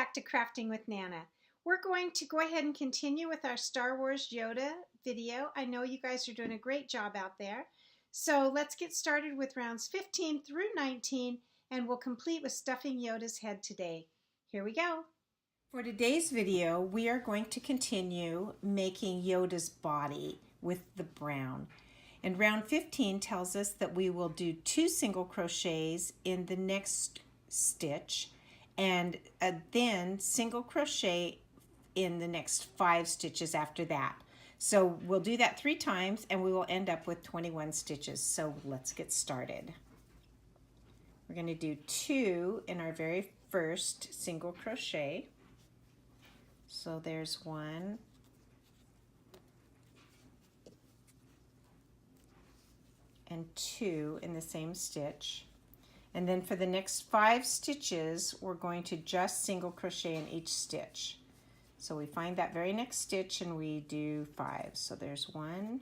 back to Crafting with Nana. We're going to go ahead and continue with our Star Wars Yoda video. I know you guys are doing a great job out there. So let's get started with rounds 15 through 19, and we'll complete with stuffing Yoda's head today. Here we go. For today's video, we are going to continue making Yoda's body with the brown. And round 15 tells us that we will do 2 single crochets in the next stitch and then single crochet in the next 5 stitches after that. So we'll do that 3 times and we will end up with 21 stitches. So let's get started. We're going to do 2 in our very first single crochet. So there's 1 and 2 in the same stitch. And then for the next 5 stitches, we're going to just single crochet in each stitch. So we find that very next stitch and we do 5. So there's 1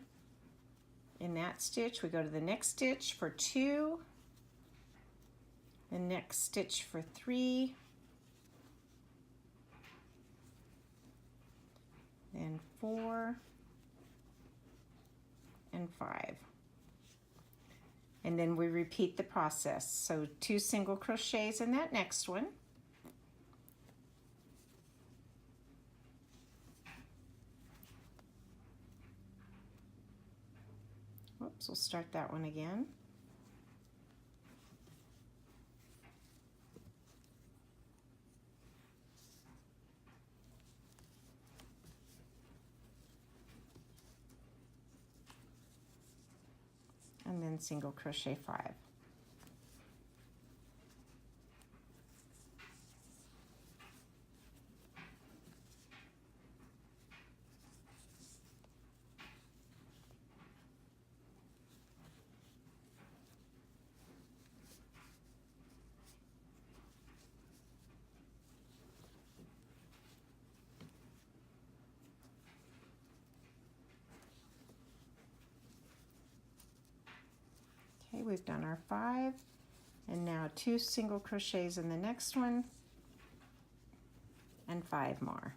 in that stitch. We go to the next stitch for 2, the next stitch for 3, then 4 and 5. And then we repeat the process. So 2 single crochets in that next one. Oops, we'll start that one again. And then single crochet 5. Okay, we've done our 5, and now 2 single crochets in the next one, and 5 more.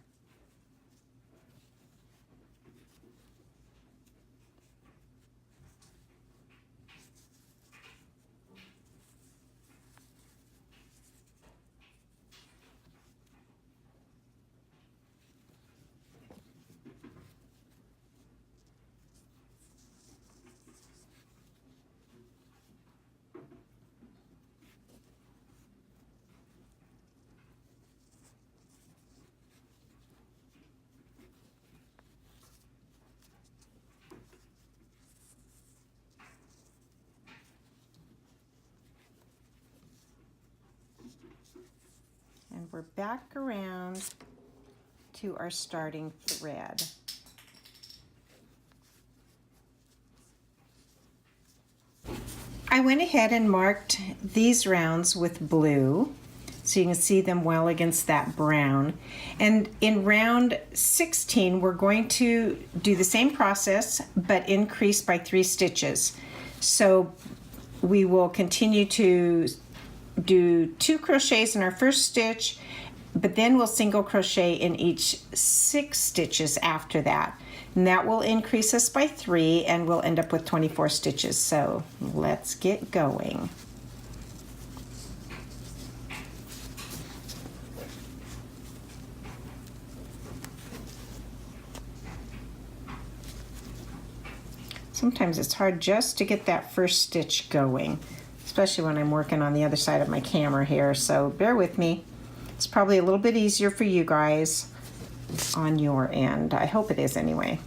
And we're back around to our starting thread. I went ahead and marked these rounds with blue so you can see them well against that brown. And in round 16, we're going to do the same process but increase by 3 stitches. So we will continue to do 2 crochets in our first stitch, but then we'll single crochet in each 6 stitches after that. And that will increase us by 3 and we'll end up with 24 stitches. So let's get going. Sometimes it's hard just to get that first stitch going, especially when I'm working on the other side of my camera here, so bear with me. It's probably a little bit easier for you guys on your end. I hope it is anyway.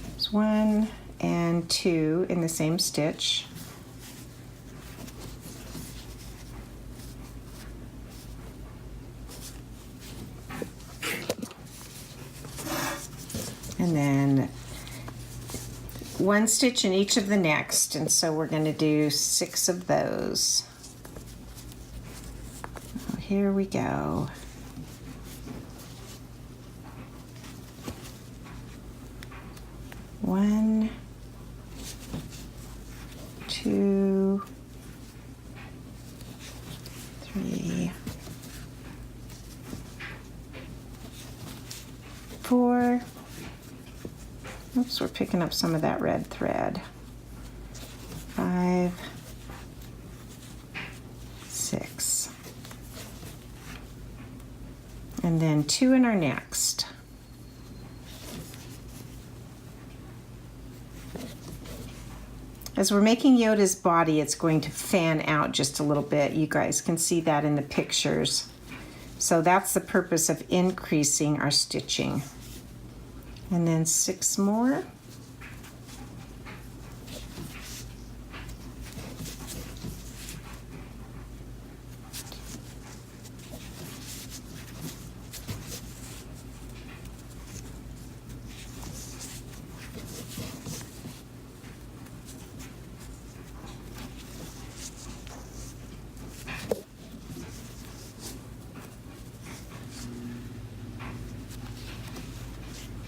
There's 1 and 2 in the same stitch. And then 1 stitch in each of the next, and so we're going to do 6 of those. Oh, here we go. One, 2, 3, So we're picking up some of that red thread. 5, 6, and then 2 in our next. As we're making Yoda's body, it's going to fan out just a little bit. You guys can see that in the pictures. So that's the purpose of increasing our stitching. And then 6 more.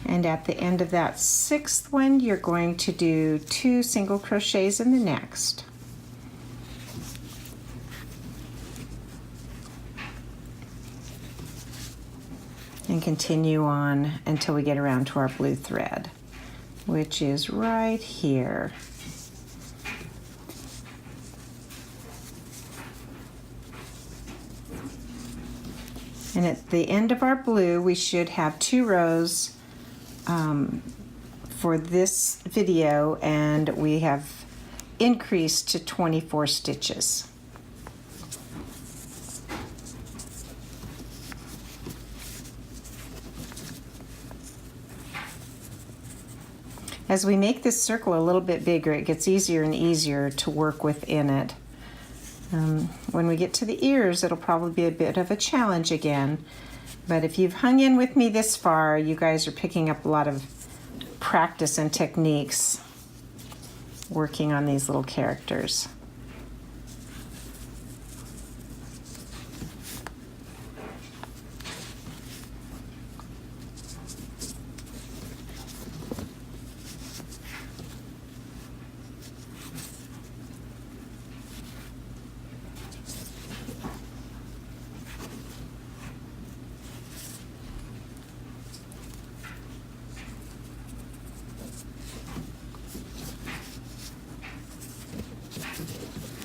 And at the end of that 6th one, you're going to do 2 single crochets in the next. And continue on until we get around to our blue thread, which is right here. And at the end of our blue, we should have 2 rows for this video, and we have increased to 24 stitches. As we make this circle a little bit bigger, it gets easier and easier to work within it. When we get to the ears, it'll probably be a bit of a challenge again. But if you've hung in with me this far, you guys are picking up a lot of practice and techniques working on these little characters.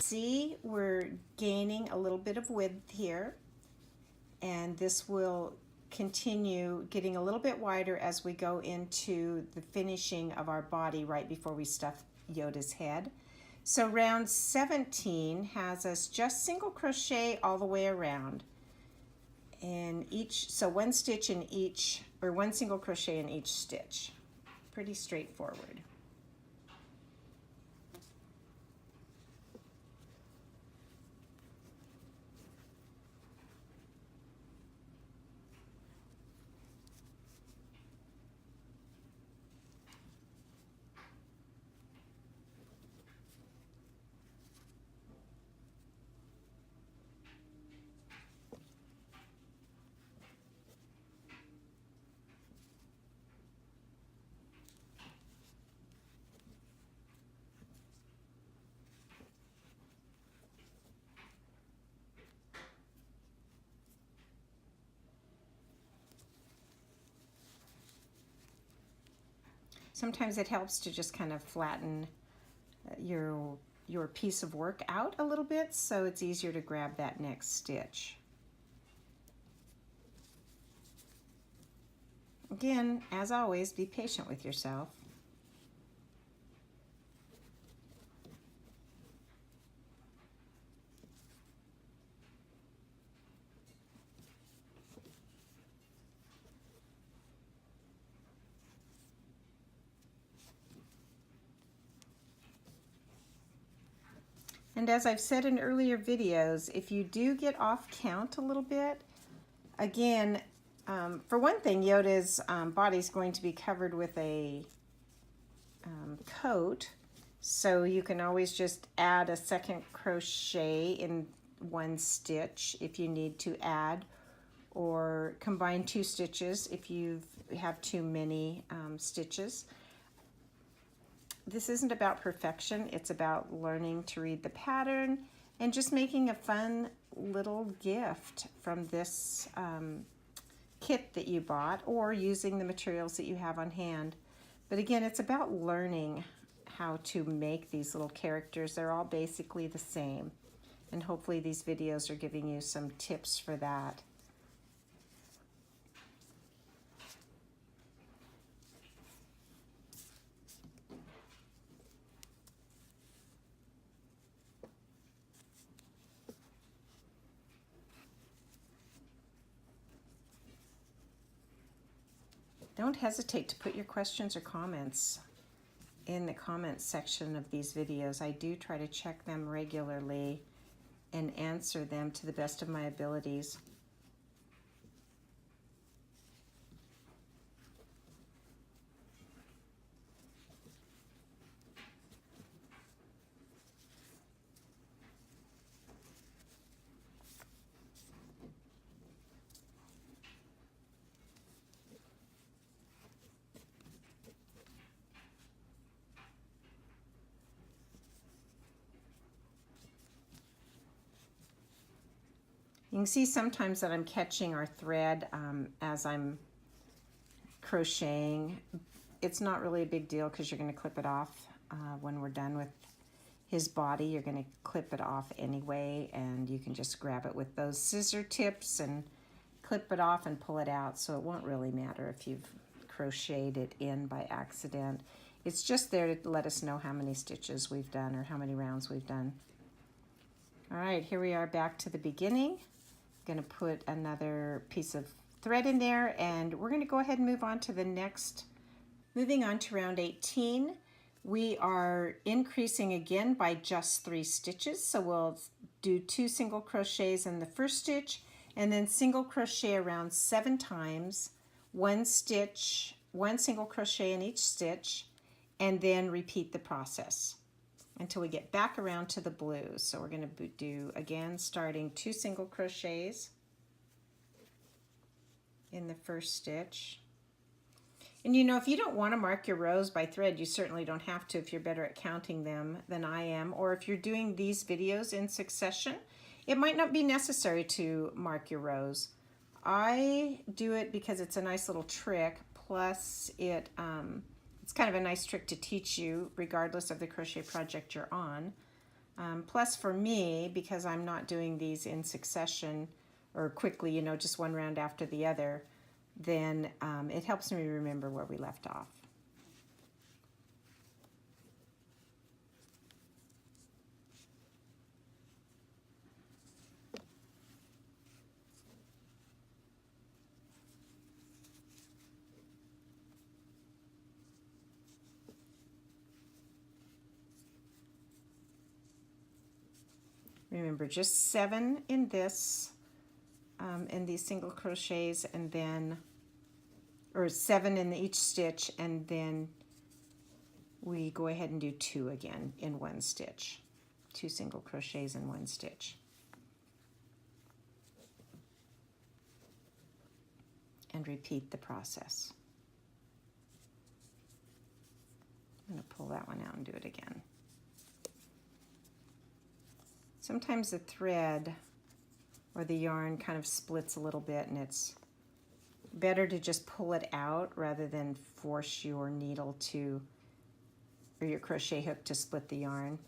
See, we're gaining a little bit of width here, and this will continue getting a little bit wider as we go into the finishing of our body right before we stuff Yoda's head. So round 17 has us just single crochet all the way around, and so 1 stitch in each, or 1 single crochet in each stitch. Pretty straightforward. Sometimes it helps to just kind of flatten your piece of work out a little bit, so it's easier to grab that next stitch. Again, as always, be patient with yourself. And as I've said in earlier videos, if you do get off count a little bit, again, for one thing, Yoda's body is going to be covered with a coat, so you can always just add a second crochet in 1 stitch if you need to add, or combine 2 stitches if you have too many stitches. This isn't about perfection, it's about learning to read the pattern and just making a fun little gift from this kit that you bought, or using the materials that you have on hand. But again, it's about learning how to make these little characters. They're all basically the same. And hopefully these videos are giving you some tips for that. Don't hesitate to put your questions or comments in the comments section of these videos. I do try to check them regularly and answer them to the best of my abilities. You can see sometimes that I'm catching our thread as I'm crocheting. It's not really a big deal because you're going to clip it off when we're done with his body. You're going to clip it off anyway, and you can just grab it with those scissor tips and clip it off and pull it out, so it won't really matter if you've crocheted it in by accident. It's just there to let us know how many stitches we've done or how many rounds we've done. All right, here we are back to the beginning. Going to put another piece of thread in there, and we're going to go ahead and move on to the next. Moving on to round 18, we are increasing again by just 3 stitches. So we'll do 2 single crochets in the first stitch, and then single crochet around 7 times, 1 stitch, 1 single crochet in each stitch, and then repeat the process until we get back around to the blue. So we're going to do, again, starting 2 single crochets in the first stitch. And you know, if you don't want to mark your rows by thread, you certainly don't have to if you're better at counting them than I am. Or if you're doing these videos in succession, it might not be necessary to mark your rows. I do it because it's a nice little trick, plus it's kind of a nice trick to teach you regardless of the crochet project you're on. Plus for me, because I'm not doing these in succession or quickly, you know, just one round after the other, then it helps me remember where we left off. Remember, just 7 in this, in these single crochets, and then, or 7 in each stitch, and then we go ahead and do 2 again in one stitch. 2 single crochets in one stitch. And repeat the process. I'm going to pull that one out and do it again. Sometimes the thread or the yarn kind of splits a little bit, and it's better to just pull it out rather than force your needle to, or your crochet hook to split the yarn.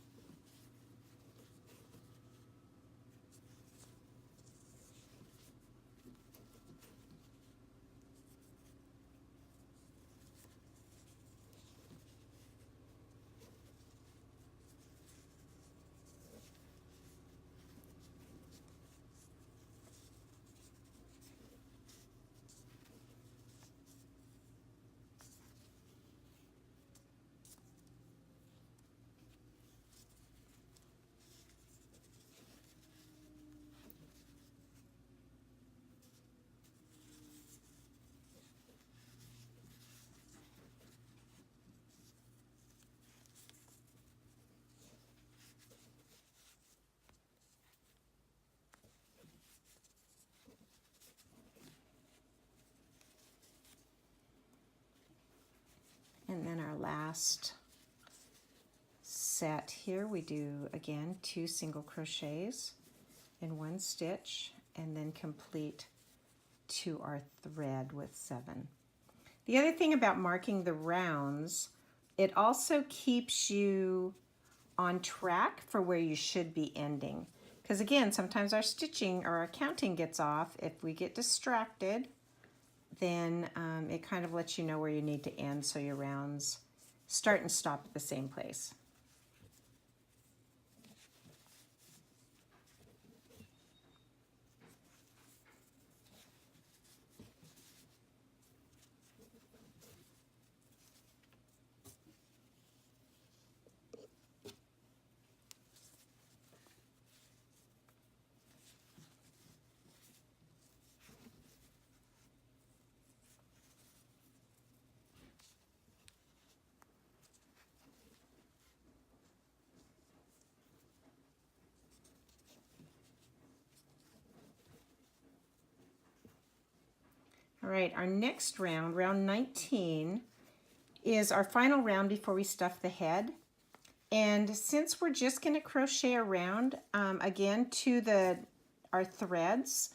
And then our last set here, we do again 2 single crochets in one stitch, and then complete to our thread with 7. The other thing about marking the rounds, it also keeps you on track for where you should be ending. Because again, sometimes our stitching or our counting gets off. If we get distracted, then it kind of lets you know where you need to end so your rounds start and stop at the same place. All right, our next round, round 19, is our final round before we stuff the head. And since we're just going to crochet around, again, to our threads,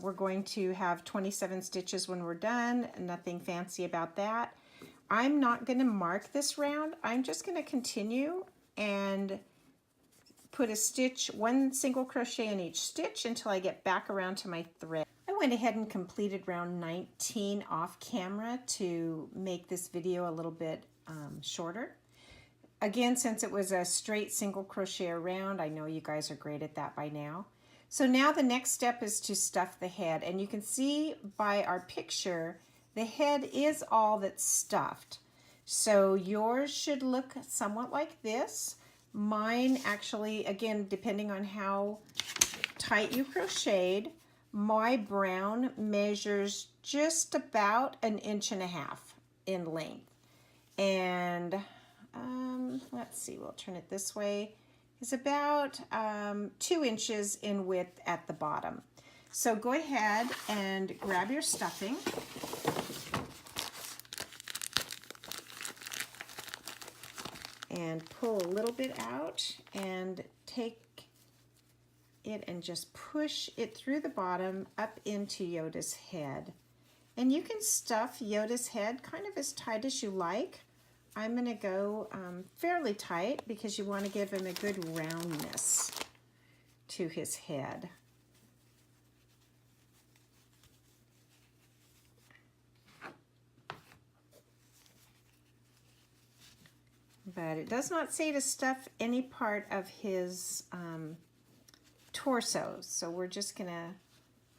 we're going to have 27 stitches when we're done, nothing fancy about that. I'm not going to mark this round. I'm just going to continue and put a stitch, one single crochet in each stitch until I get back around to my thread. I went ahead and completed round 19 off camera to make this video a little bit shorter. Again, since it was a straight single crochet around, I know you guys are great at that by now. So now the next step is to stuff the head, and you can see by our picture, the head is all that's stuffed. So yours should look somewhat like this. Mine actually, again, depending on how tight you crocheted, my brown measures just about 1.5 inches in length. And let's see, we'll turn it this way. It's about 2 inches in width at the bottom. So go ahead and grab your stuffing. And pull a little bit out and take it and just push it through the bottom up into Yoda's head. And you can stuff Yoda's head kind of as tight as you like. I'm going to go fairly tight because you want to give him a good roundness to his head. But it does not say to stuff any part of his torso. So we're just going to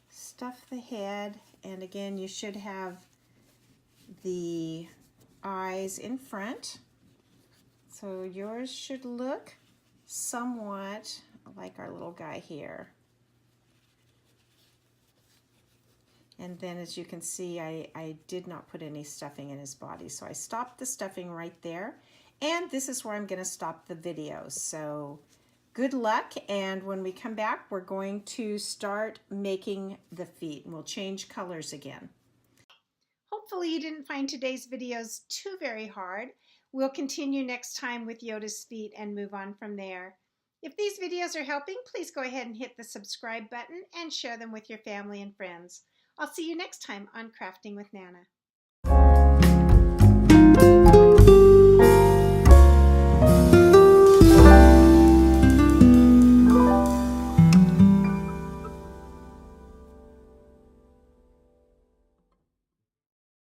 stuff the head. And again, you should have the eyes in front. So yours should look somewhat like our little guy here. And then as you can see, I did not put any stuffing in his body. So I stopped the stuffing right there. And this is where I'm going to stop the video. So good luck. And when we come back, we're going to start making the feet. And we'll change colors again. Hopefully you didn't find today's videos too very hard. We'll continue next time with Yoda's feet and move on from there. If these videos are helping, please go ahead and hit the subscribe button and share them with your family and friends. I'll see you next time on Crafting with Nana.